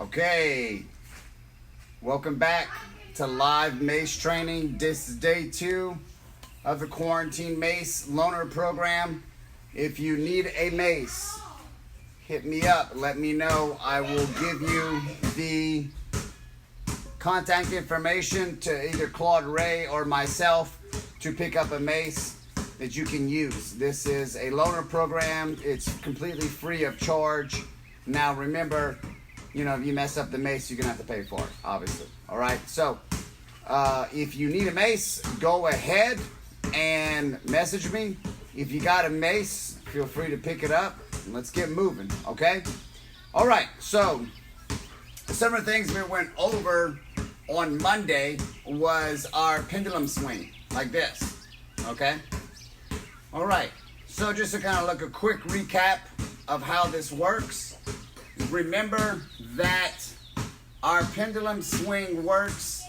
Okay, welcome back to live Mace training. This is day 2 of the Quarantine Mace Loaner Program. If you need a mace, hit me up. Let me know. I will give you the contact information to either Claude Ray or myself to pick up a mace that you can use. This is a loaner program. It's completely free of charge. Now remember, if you mess up the mace, you're going to have to pay for it, obviously. All right, so if you need a mace, go ahead and message me. If you got a mace, feel free to pick it up. And let's get moving, okay? All right, so some of the things we went over on Monday was our pendulum swing, like this, okay? All right, so just to kind of look a quick recap of how this works. Remember that our pendulum swing works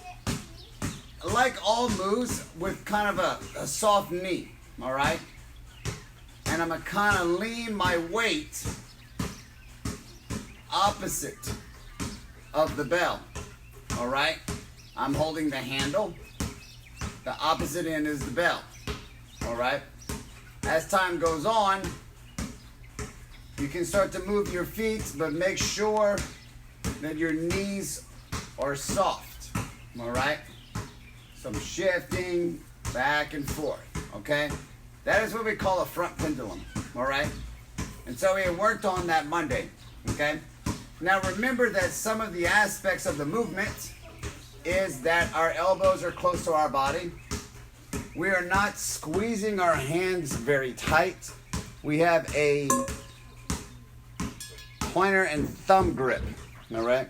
like all moves with kind of a soft knee, all right? And I'm going to kind of lean my weight opposite of the bell, all right? I'm holding the handle. The opposite end is the bell, all right? As time goes on, you can start to move your feet, but make sure that your knees are soft, all right? Some shifting back and forth, okay? That is what we call a front pendulum, all right? And so we worked on that Monday, okay? Now remember that some of the aspects of the movement is that our elbows are close to our body. We are not squeezing our hands very tight. We have a pointer and thumb grip, all right?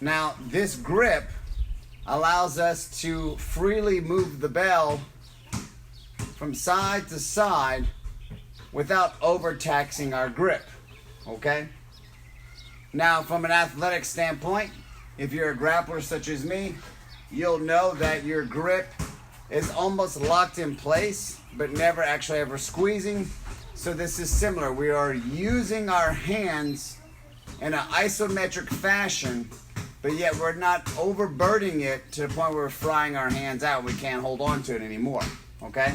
Now, this grip allows us to freely move the bell from side to side without overtaxing our grip, okay? Now, from an athletic standpoint, if you're a grappler such as me, you'll know that your grip is almost locked in place, but never actually ever squeezing. So this is similar. We are using our hands in an isometric fashion, but yet we're not overburdening it to the point where we're frying our hands out. We can't hold on to it anymore, okay?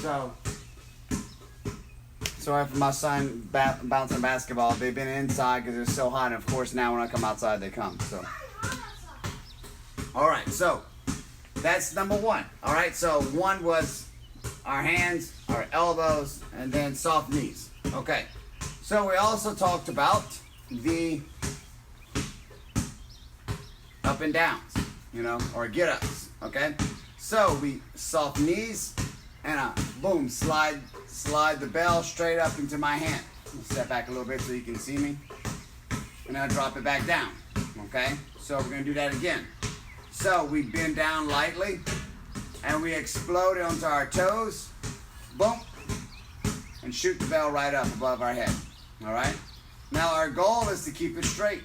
So, sorry for my son bouncing basketball. They've been inside because it's so hot, and of course now when I come outside they come, so. All right, so that's number 1. All right, so 1 was our hands, our elbows, and then soft knees. Okay, so we also talked about the up and downs, or get ups, okay? So we soft knees and boom, slide the bell straight up into my hand. I'll step back a little bit so you can see me. And I'll drop it back down, okay? So we're gonna do that again. So we bend down lightly and we explode onto our toes, boom, and shoot the bell right up above our head, all right? Now our goal is to keep it straight,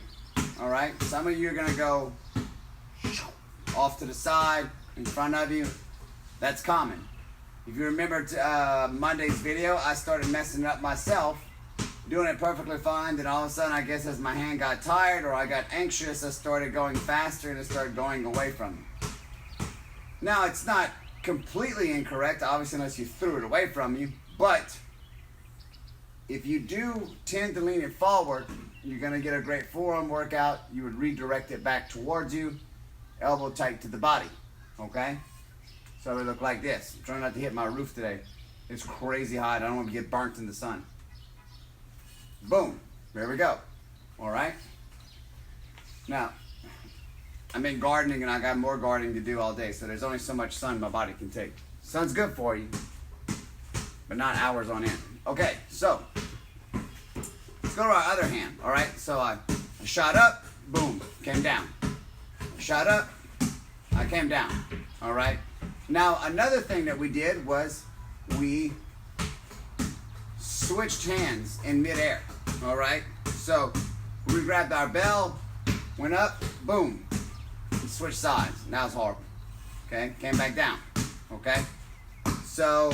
all right? Some of you are gonna go off to the side, in front of you. That's common. If you remember Monday's video, I started messing it up myself, doing it perfectly fine, then all of a sudden, I guess as my hand got tired or I got anxious, I started going faster and it started going away from me. Now, it's not completely incorrect, obviously, unless you threw it away from you, but if you do tend to lean it forward, you're going to get a great forearm workout. You would redirect it back towards you, elbow tight to the body, okay? So it look like this. I'm trying not to hit my roof today. It's crazy hot. I don't want to get burnt in the sun. Boom. There we go. All right? Now, I'm in gardening and I got more gardening to do all day, so there's only so much sun my body can take. Sun's good for you, but not hours on end. Okay, so let's go to our other hand, all right? So I shot up, boom, came down. I shot up, I came down, all right? Now, another thing that we did was we switched hands in midair, all right? So we grabbed our bell, went up, boom, and switched sides. Now it's horrible, okay? Came back down, okay? So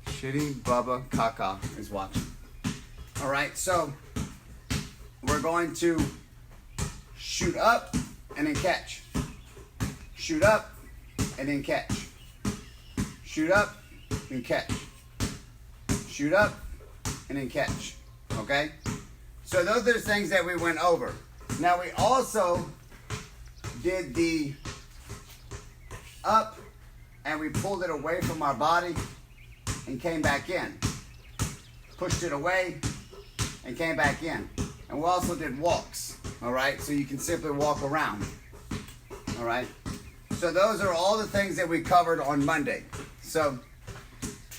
Shitty Bubba Kaka is watching. All right, so we're going to shoot up and then catch. Shoot up and then catch. Shoot up and catch. Shoot up and then catch. Okay? So those are the things that we went over. Now we also did the up and we pulled it away from our body and came back in. Pushed it away and came back in. And we also did walks. All right? So you can simply walk around. All right? So those are all the things that we covered on Monday. So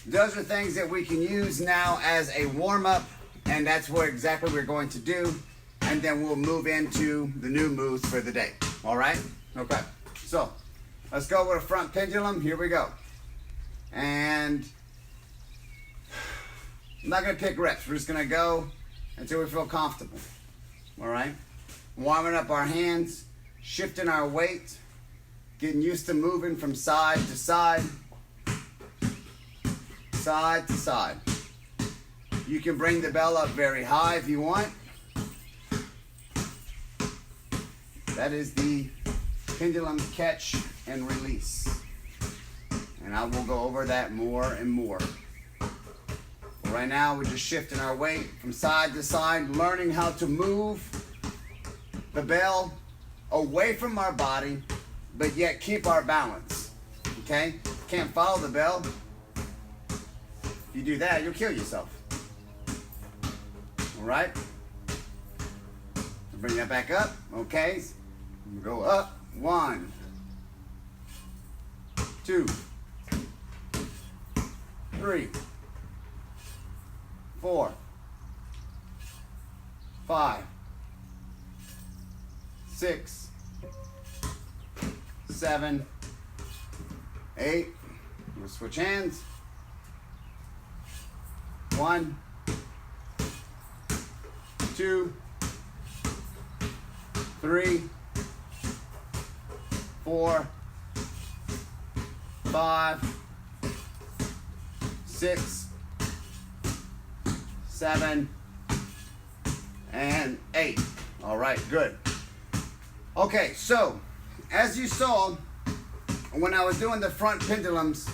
those are things that we can use now as a warm-up, and that's what exactly we're going to do. And then we'll move into the new moves for the day. All right? Okay. So let's go with a front pendulum. Here we go. And I'm not going to pick reps. We're just going to go until we feel comfortable. All right? Warming up our hands, shifting our weight, getting used to moving from side to side, side to side. You can bring the bell up very high if you want. That is the pendulum catch and release. And I will go over that more and more. But right now we're just shifting our weight from side to side, learning how to move the bell away from our body, but yet keep our balance. Okay? Can't follow the bell. If you do that, you'll kill yourself. All right? Bring that back up. Okay? Go up. 1, 2, 3, 4, 5, 6, 7, 8. We'll switch hands. 1, 2, 3, 4, 5, 6, 7, and 8. All right, good. Okay, so as you saw, when I was doing the front pendulums,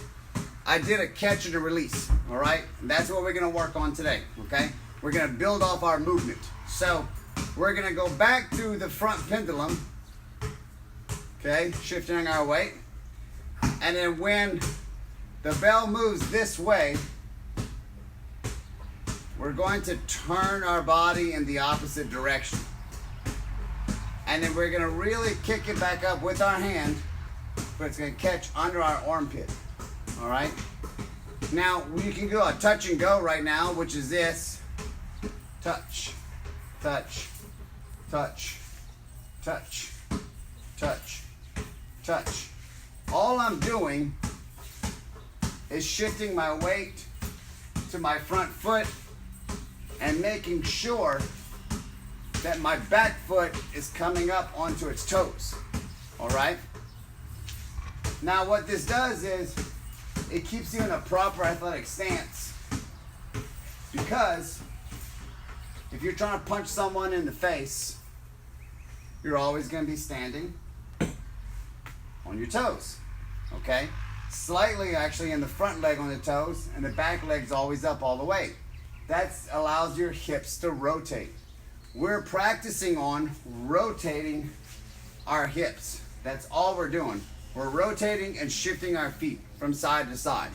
I did a catch and a release. All right, and that's what we're going to work on today. Okay, we're going to build off our movement. So we're going to go back to the front pendulum. Okay, shifting our weight. And then when the bell moves this way, we're going to turn our body in the opposite direction. And then we're going to really kick it back up with our hand, but it's going to catch under our armpit. All right? Now, we can do a touch and go right now, which is this. Touch, touch, touch, touch, touch, touch. All I'm doing is shifting my weight to my front foot and making sure that my back foot is coming up onto its toes. All right? Now what this does is it keeps you in a proper athletic stance, because if you're trying to punch someone in the face, you're always going to be standing on your toes. Okay? Slightly actually in the front leg on the toes, and the back leg's always up all the way. That allows your hips to rotate. We're practicing on rotating our hips. That's all we're doing. We're rotating and shifting our feet from side to side.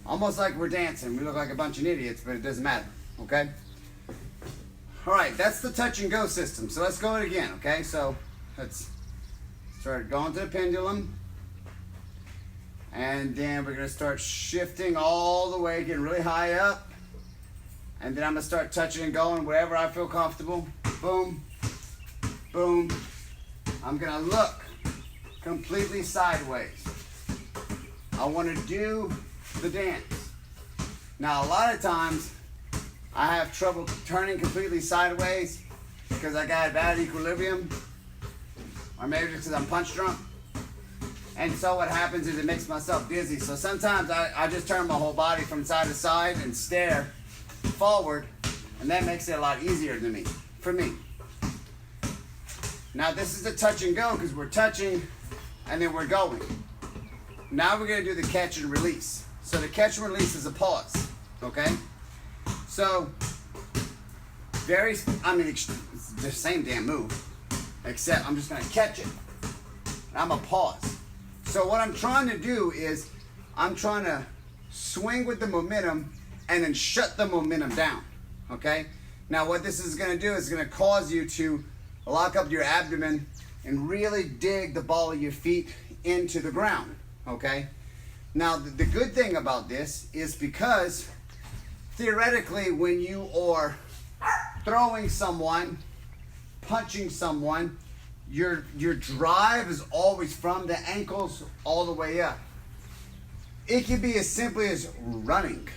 Almost like we're dancing. We look like a bunch of idiots, but it doesn't matter. Okay? All right, that's the touch and go system. So let's go it again, okay? So let's start going to the pendulum. And then we're going to start shifting all the way, getting really high up. And then I'm going to start touching and going wherever I feel comfortable. Boom, boom. I'm going to look completely sideways. I want to do the dance. Now, a lot of times, I have trouble turning completely sideways because I got bad equilibrium, or maybe just because I'm punch drunk. And so what happens is it makes myself dizzy. So sometimes I just turn my whole body from side to side and stare forward And that makes it a lot easier for me. Now this is the touch and go because we're touching and then we're going. Now we're going to do the catch and release. So the catch and release is a pause, okay? So, it's the same damn move, except I'm just going to catch it. And I'm going to pause. So what I'm trying to do is I'm trying to swing with the momentum and then shut the momentum down, okay? Now what this is going to do is going to cause you to lock up your abdomen and really dig the ball of your feet into the ground, okay? Now the good thing about this is because theoretically when you are throwing someone, punching someone, your drive is always from the ankles all the way up. It can be as simply as running,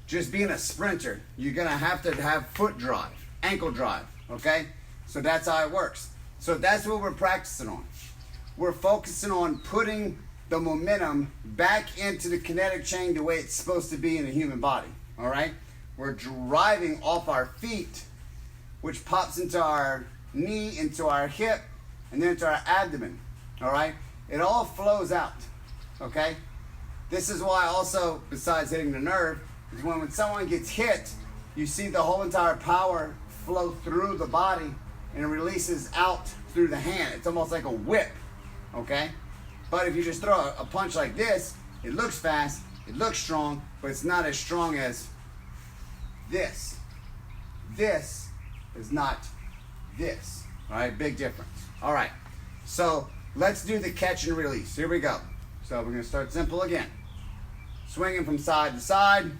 just being a sprinter. You're gonna have to have foot drive, ankle drive, okay? So that's how it works. So that's what we're practicing on. We're focusing on putting the momentum back into the kinetic chain the way it's supposed to be in a human body, all right? We're driving off our feet, which pops into our knee, into our hip, and then into our abdomen, all right? It all flows out, okay? This is why also, besides hitting the nerve, is when someone gets hit, you see the whole entire power flow through the body and it releases out through the hand. It's almost like a whip, okay? But if you just throw a punch like this, it looks fast, it looks strong, but it's not as strong as this. This is not this, all right? Big difference. All right, so let's do the catch and release. Here we go. So we're gonna start simple again. Swinging from side to side.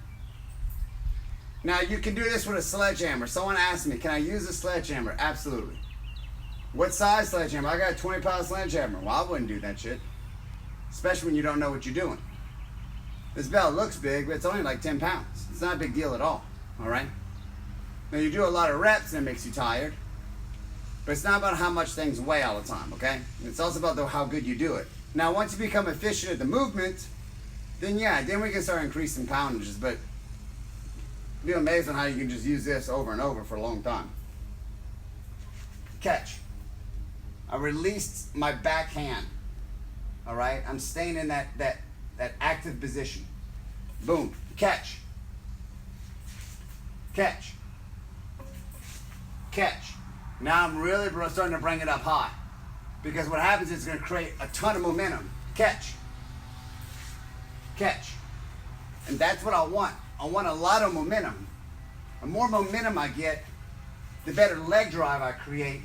Now you can do this with a sledgehammer. Someone asked me, can I use a sledgehammer? Absolutely. What size sledgehammer? I got a 20-pound sledgehammer. Well, I wouldn't do that shit. Especially when you don't know what you're doing. This bell looks big, but it's only like 10 pounds. It's not a big deal at all right? Now you do a lot of reps and it makes you tired, but it's not about how much things weigh all the time, okay? It's also about how good you do it. Now once you become efficient at the movement, then yeah, then we can start increasing poundages, but you'll be amazed on how you can just use this over and over for a long time. Catch. I released my backhand, all right? I'm staying in that active position. Boom, catch. Catch. Catch. Now I'm really starting to bring it up high because what happens is it's going to create a ton of momentum. Catch. Catch. And that's what I want. I want a lot of momentum. The more momentum I get, the better leg drive I create,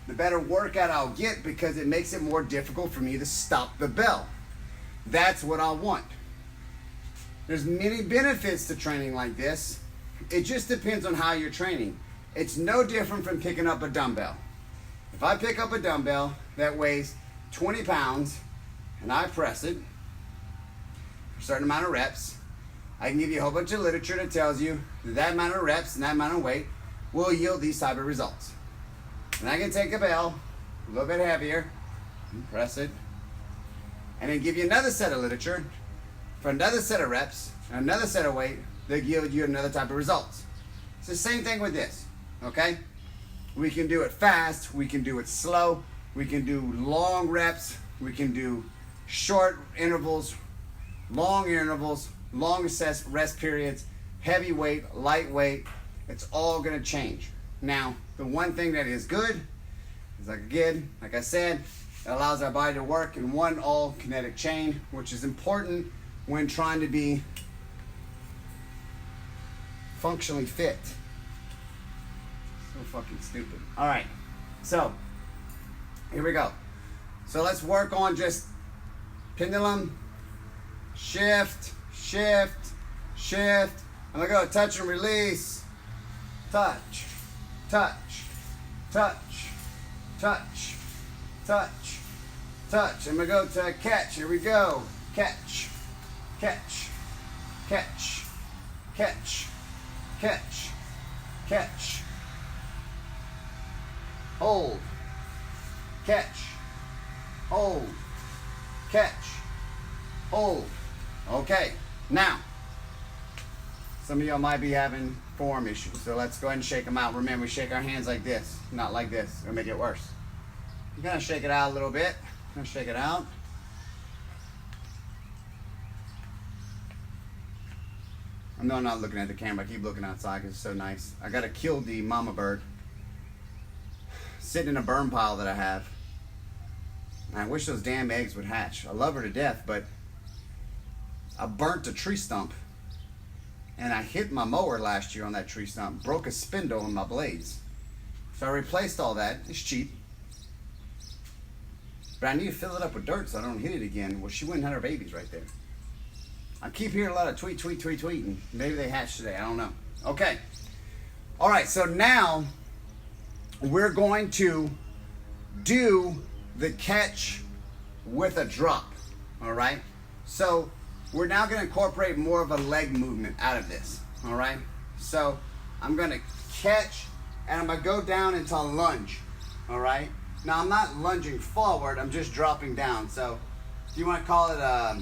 the better workout I'll get because it makes it more difficult for me to stop the bell. That's what I want. There's many benefits to training like this. It just depends on how you're training. It's no different from picking up a dumbbell. If I pick up a dumbbell that weighs 20 pounds and I press it for a certain amount of reps, I can give you a whole bunch of literature that tells you that amount of reps and that amount of weight will yield these type of results. And I can take a bell, a little bit heavier, and press it, and then give you another set of literature for another set of reps, and another set of weight that yield you another type of results. It's the same thing with this, okay? We can do it fast, we can do it slow, we can do long reps, we can do short intervals, long rest periods, heavy weight, lightweight. It's all gonna change. Now, the one thing that is good is, like I said, it allows our body to work in one all kinetic chain, which is important when trying to be functionally fit. So fucking stupid. All right, so here we go. So let's work on just pendulum, shift, shift, shift. I'm gonna go touch and release. Touch, touch, touch, touch, touch, touch. I'm gonna go to catch. Here we go. Catch, catch, catch, catch, catch, catch. Hold, catch, hold, catch, hold. Okay, now, Some of y'all might be having forearm issues, so let's go ahead and shake them out. Remember, we shake our hands like this, not like this. It'll make it worse. You're gonna shake it out a little bit. Gonna shake it out. I know I'm not looking at the camera. I keep looking outside because it's so nice. I gotta kill the mama bird sitting in a burn pile that I have. I wish those damn eggs would hatch. I love her to death, but I burnt a tree stump. And I hit my mower last year on that tree stump, broke a spindle in my blades. So I replaced all that. It's cheap. But I need to fill it up with dirt so I don't hit it again. Well, she wouldn't have her babies right there. I keep hearing a lot of tweet, and maybe they hatched today. I don't know. Okay. All right, so now we're going to do the catch with a drop. All right? So we're now going to incorporate more of a leg movement out of this, all right? So I'm going to catch, and I'm going to go down into a lunge, all right? Now, I'm not lunging forward. I'm just dropping down. So if you want to call it a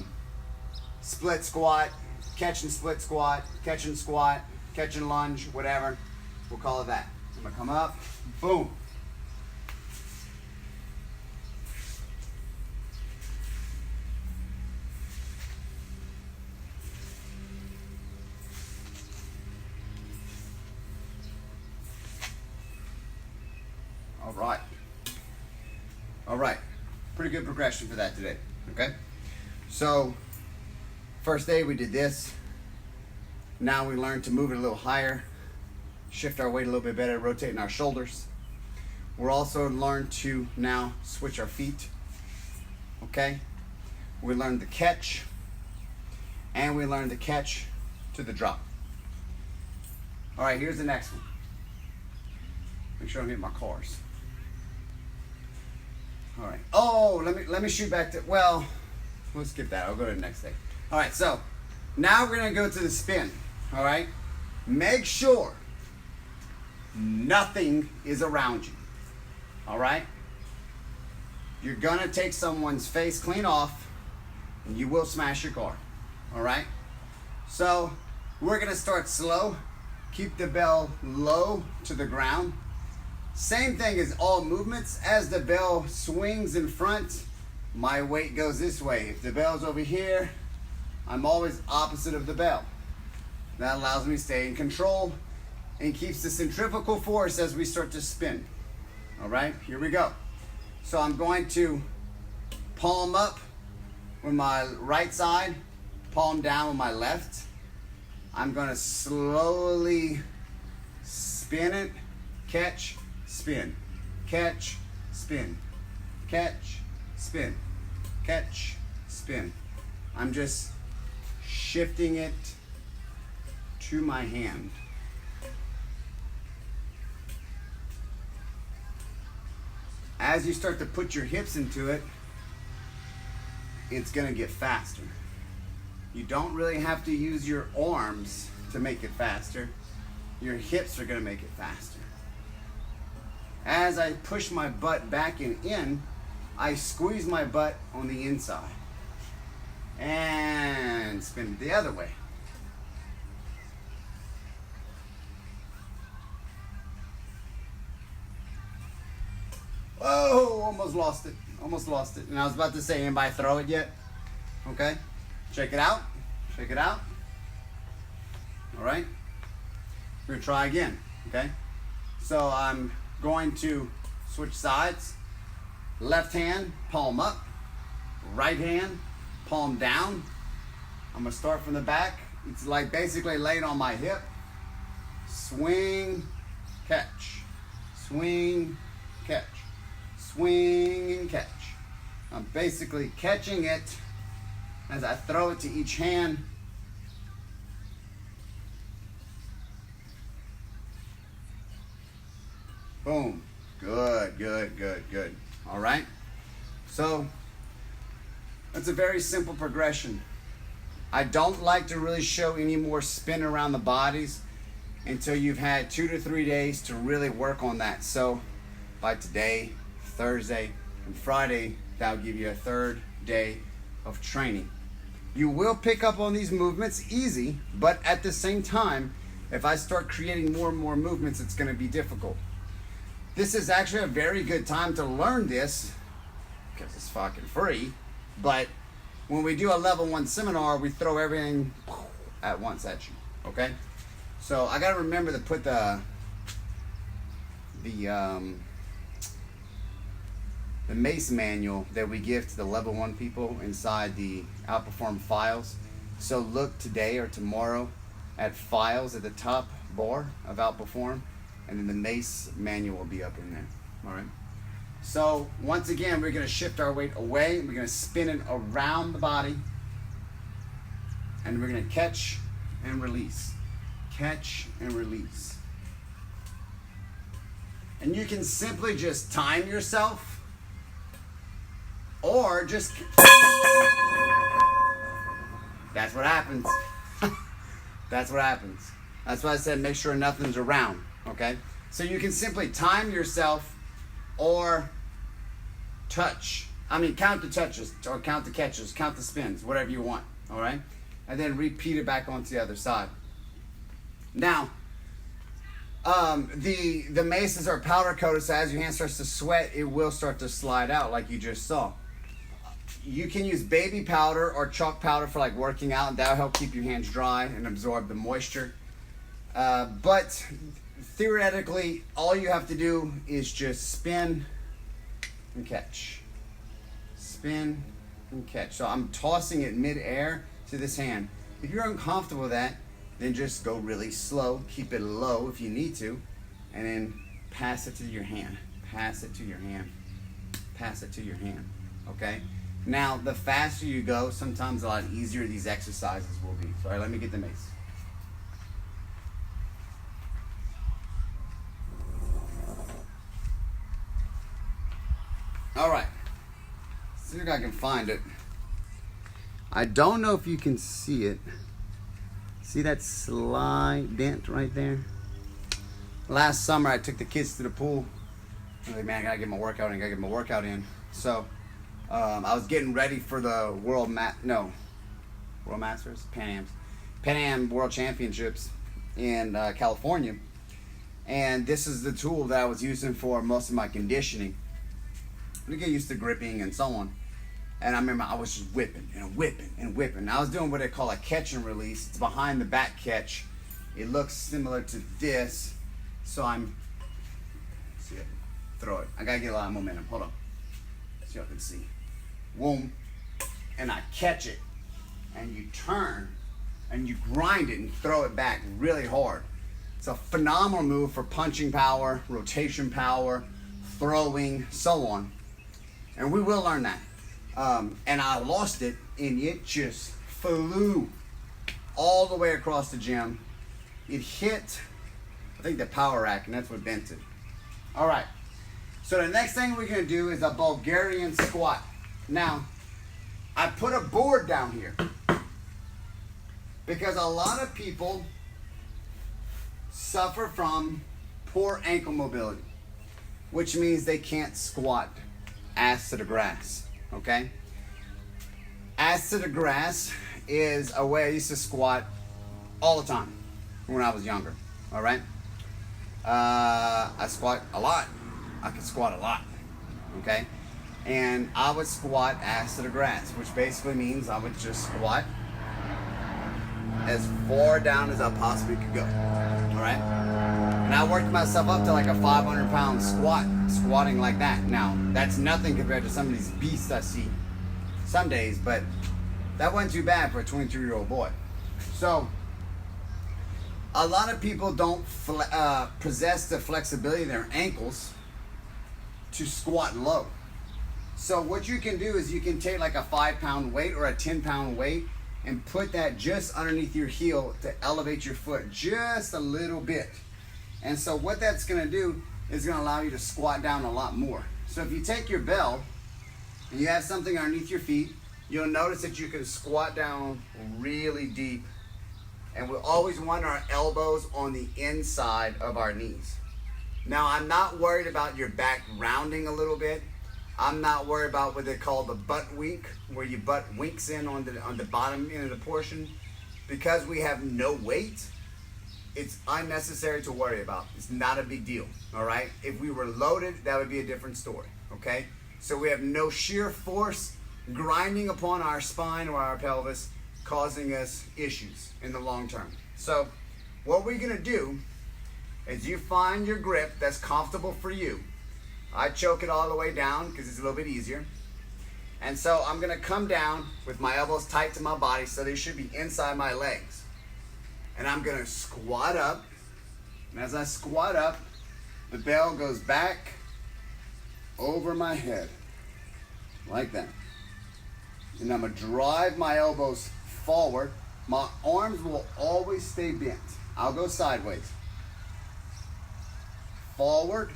split squat, catch and split squat, catch and squat, catch and lunge, whatever, we'll call it that. I'm going to come up, boom. All right, pretty good progression for that today, okay? So, first day we did this. Now we learned to move it a little higher, shift our weight a little bit better, rotating our shoulders. We're also learned to now switch our feet, okay? We learned the catch, and we learned the catch to the drop. All right, here's the next one. Make sure I don't hit my cars. All right. Oh, let me shoot back to, well, we'll skip that. I'll go to the next thing. All right, so now we're going to go to the spin. All right? Make sure nothing is around you. All right? You're going to take someone's face clean off, and you will smash your car. All right? So we're going to start slow. Keep the bell low to the ground. Same thing as all movements. As the bell swings in front, my weight goes this way. If the bell's over here, I'm always opposite of the bell. That allows me to stay in control and keeps the centrifugal force as we start to spin. All right, here we go. So I'm going to palm up with my right side, palm down with my left. I'm going to slowly spin it, catch, spin, catch, spin, catch, spin, catch, spin. I'm just shifting it to my hand. As you start to put your hips into it, it's going to get faster. You don't really have to use your arms to make it faster. Your hips are going to make it faster. As I push my butt back and in, I squeeze my butt on the inside. And spin it the other way. Whoa, almost lost it. Almost lost it. And I was about to say, anybody throw it yet? Okay. Check it out. Check it out. All right. We're going to try again. Okay. So I'm going to switch sides. Left hand, palm up. Right hand, palm down. I'm going to start from the back. It's like basically laying on my hip. Swing, catch. Swing, catch. Swing and catch. I'm basically catching it as I throw it to each hand. Boom. Good, good, good, good. All right. So that's a very simple progression. I don't like to really show any more spin around the bodies until you've had 2 to 3 days to really work on that. So by today, Thursday, and Friday, that'll give you a third day of training. You will pick up on these movements easy, but at the same time, if I start creating more and more movements, it's going to be difficult. This is actually a very good time to learn this because it's fucking free. But when we do a level 1 seminar, we throw everything at once at you. Okay? So I got to remember to put the Mace manual that we give to the level 1 people inside the Outperform files. So look today or tomorrow at files at the top bar of Outperform, and then the Mace manual will be up in there. All right. So once again, we're going to shift our weight away. We're going to spin it around the body, and we're going to catch and release. Catch and release. And you can simply just time yourself, or just... That's what happens. That's what happens. That's why I said make sure nothing's around, okay? So you can simply time yourself or count the touches or count the catches, count the spins, whatever you want, all right? And then repeat it back onto the other side. Now, the maces are powder coated, so as your hand starts to sweat, it will start to slide out like you just saw. You can use baby powder or chalk powder for like working out, and that'll help keep your hands dry and absorb the moisture. But theoretically, all you have to do is just spin and catch. Spin and catch. So I'm tossing it mid-air to this hand. If you're uncomfortable with that, then just go really slow. Keep it low if you need to, and then pass it to your hand. Pass it to your hand. Pass it to your hand. Okay? Now, the faster you go, sometimes a lot easier these exercises will be. So, all right, let me get the mace. All right. See if I can find it. I don't know if you can see it. See that slide dent right there? Last summer, I took the kids to the pool. I was like, man, I gotta get my workout in. So, I was getting ready for the World Masters? Pan Am World Championships in California. And this is the tool that I was using for most of my conditioning to get used to gripping and so on. And I remember I was just whipping and whipping and whipping. I was doing what they call a catch and release. It's behind the back catch. It looks similar to this. So see it, throw it. I gotta get a lot of momentum. Hold on. So y'all can see. Boom. And I catch it. And you turn and you grind it and throw it back really hard. It's a phenomenal move for punching power, rotation power, throwing, so on. And we will learn that. And I lost it, and it just flew all the way across the gym. It hit, I think, the power rack, and that's what bent it. All right. So the next thing we're going to do is a Bulgarian squat. Now, I put a board down here because a lot of people suffer from poor ankle mobility, which means they can't squat ass to the grass, okay? Ass to the grass is a way I used to squat all the time when I was younger, all right? I squat a lot. I could squat a lot, okay? And I would squat ass to the grass, which basically means I would just squat as far down as I possibly could go, all right? And I worked myself up to like a 500-pound squatting like that. Now, that's nothing compared to some of these beasts I see some days, but that wasn't too bad for a 22-year-old boy. So, a lot of people don't possess the flexibility in their ankles to squat low. So what you can do is you can take like a 5-pound weight or a 10-pound weight and put that just underneath your heel to elevate your foot just a little bit. And so what that's going to do is going to allow you to squat down a lot more. So if you take your bell and you have something underneath your feet, you'll notice that you can squat down really deep. And we always want our elbows on the inside of our knees. Now, I'm not worried about your back rounding a little bit. I'm not worried about what they call the butt wink, where your butt winks in on the bottom end of the portion. Because we have no weight, it's unnecessary to worry about. It's not a big deal, all right? If we were loaded, that would be a different story, okay? So we have no sheer force grinding upon our spine or our pelvis, causing us issues in the long term. So what we're gonna do is you find your grip that's comfortable for you. I choke it all the way down because it's a little bit easier. And so I'm gonna come down with my elbows tight to my body, so they should be inside my legs. And I'm gonna squat up. And as I squat up, the bell goes back over my head, like that. And I'm gonna drive my elbows forward. My arms will always stay bent. I'll go sideways. Forward.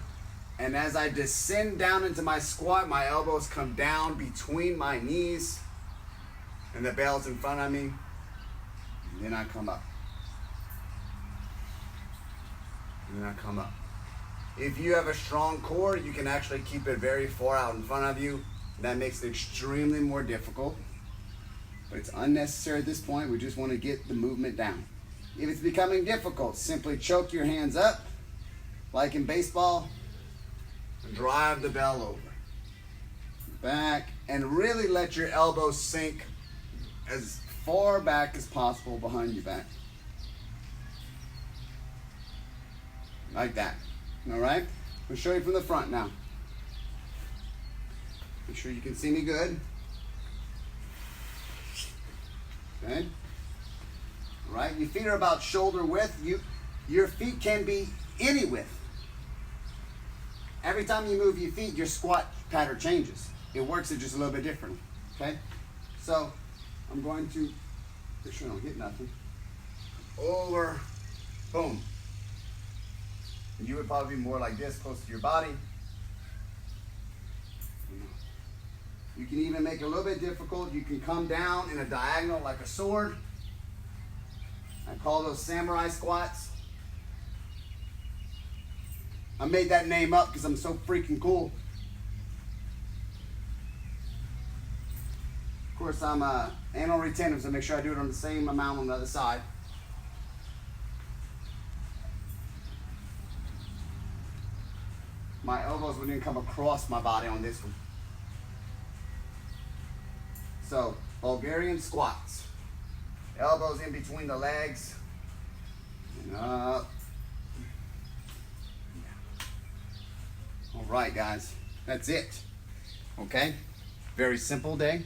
And as I descend down into my squat, my elbows come down between my knees and the bell's in front of me. And then I come up. And then I come up. If you have a strong core, you can actually keep it very far out in front of you. That makes it extremely more difficult. But it's unnecessary at this point. We just want to get the movement down. If it's becoming difficult, simply choke your hands up, like in baseball, and drive the bell over. Back, and really let your elbows sink as far back as possible behind your back. Like that. All right? I'll show you from the front now. Make sure you can see me good. Okay? All right? Your feet are about shoulder width. Your feet can be any width. Every time you move your feet, your squat pattern changes. It works it just a little bit differently. Okay? So I'm going to make sure I don't hit nothing. Over, boom. You would probably be more like this, close to your body. You can even make it a little bit difficult. You can come down in a diagonal like a sword. I call those samurai squats. I made that name up because I'm so freaking cool. Of course, I'm anal retentive, so make sure I do it on the same amount on the other side. My elbows wouldn't come across my body on this one. So, Bulgarian squats. Elbows in between the legs. And up. All right, guys. That's it. Okay? Very simple day,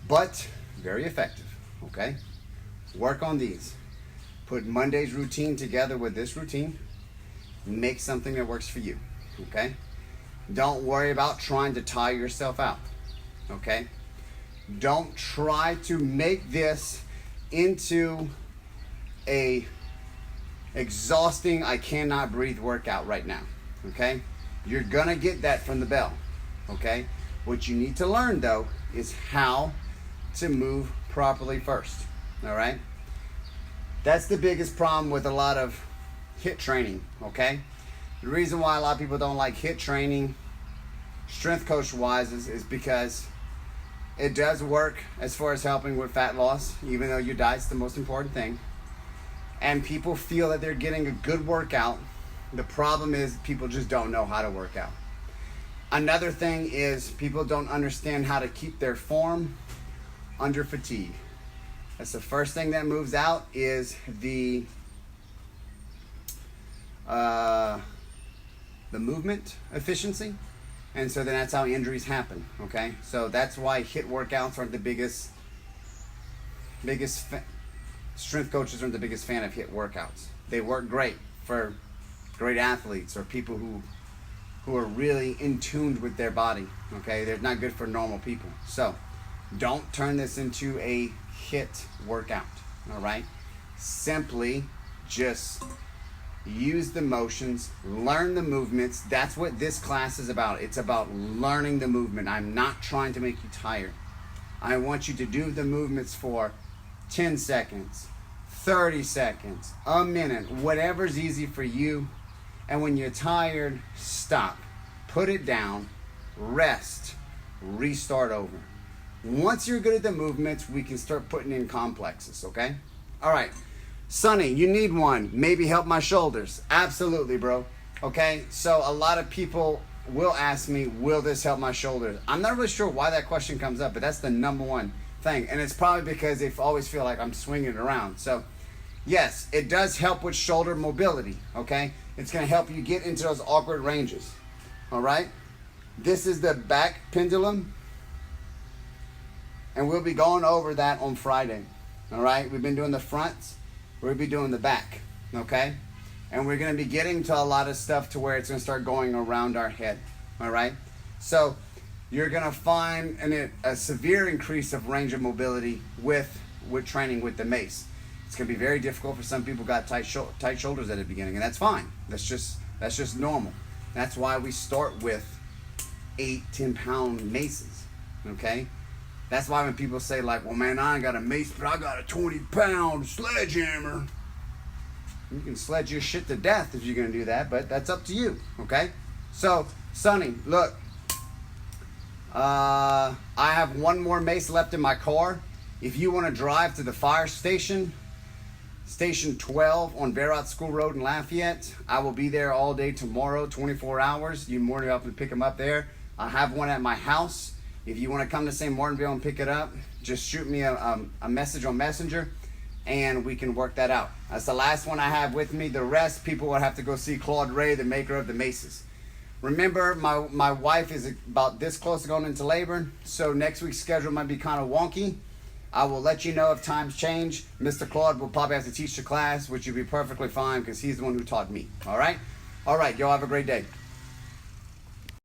but very effective. Okay? Work on these. Put Monday's routine together with this routine. Make something that works for you. Okay? Don't worry about trying to tire yourself out. Okay? Don't try to make this into a exhausting, I cannot breathe workout right now. Okay? You're gonna get that from the bell. Okay? What you need to learn though is how to move properly first. All right? That's the biggest problem with a lot of HIIT training. Okay? The reason why a lot of people don't like HIIT training, strength coach wise, is because it does work as far as helping with fat loss, even though your diet's the most important thing. And people feel that they're getting a good workout. The problem is people just don't know how to work out. Another thing is people don't understand how to keep their form under fatigue. That's the first thing that moves out is the movement efficiency. And so then that's how injuries happen, okay? So that's why HIIT workouts aren't the biggest strength coaches aren't the biggest fan of HIIT workouts. They work great for great athletes or people who are really in tune with their body, okay? They're not good for normal people. So don't turn this into a HIIT workout, all right? Simply just use the motions, learn the movements. That's what this class is about. It's about learning the movement. I'm not trying to make you tired. I want you to do the movements for 10 seconds, 30 seconds, a minute, whatever's easy for you. And when you're tired, stop. Put it down rest, restart over. Once you're good at the movements, we can start putting in complexes, okay? All right. Sonny, you need one. Maybe help my shoulders. Absolutely, bro. Okay? So a lot of people will ask me, will this help my shoulders? I'm not really sure why that question comes up, but that's the number one thing. And it's probably because they always feel like I'm swinging it around. So yes, it does help with shoulder mobility, okay? It's going to help you get into those awkward ranges, all right? This is the back pendulum, and we'll be going over that on Friday, all right? We've been doing the fronts, we'll be doing the back, okay? And we're going to be getting to a lot of stuff to where it's going to start going around our head, all right? So you're going to find a severe increase of range of mobility with training with the Mace. It's going to be very difficult for some people who got tight shoulders at the beginning, and that's fine. That's just normal. That's why we start with 8-10 pound maces, okay? That's why when people say like, well man, I ain't got a mace, but I got a 20-pound sledgehammer. You can sledge your shit to death if you're going to do that, but that's up to you, okay? So, Sonny, look. I have one more mace left in my car. If you want to drive to the fire station, Station 12 on Barrett School Road in Lafayette, I will be there all day tomorrow, 24 hours. You're more than welcome to pick them up there. I have one at my house. If you want to come to St. Martinville and pick it up, just shoot me a message on Messenger, and we can work that out. That's the last one I have with me. The rest, people will have to go see Claude Ray, the maker of the maces. Remember, my wife is about this close to going into labor, so next week's schedule might be kind of wonky. I will let you know if times change. Mr. Claude will probably have to teach the class, which will be perfectly fine because he's the one who taught me. All right? All right, y'all have a great day.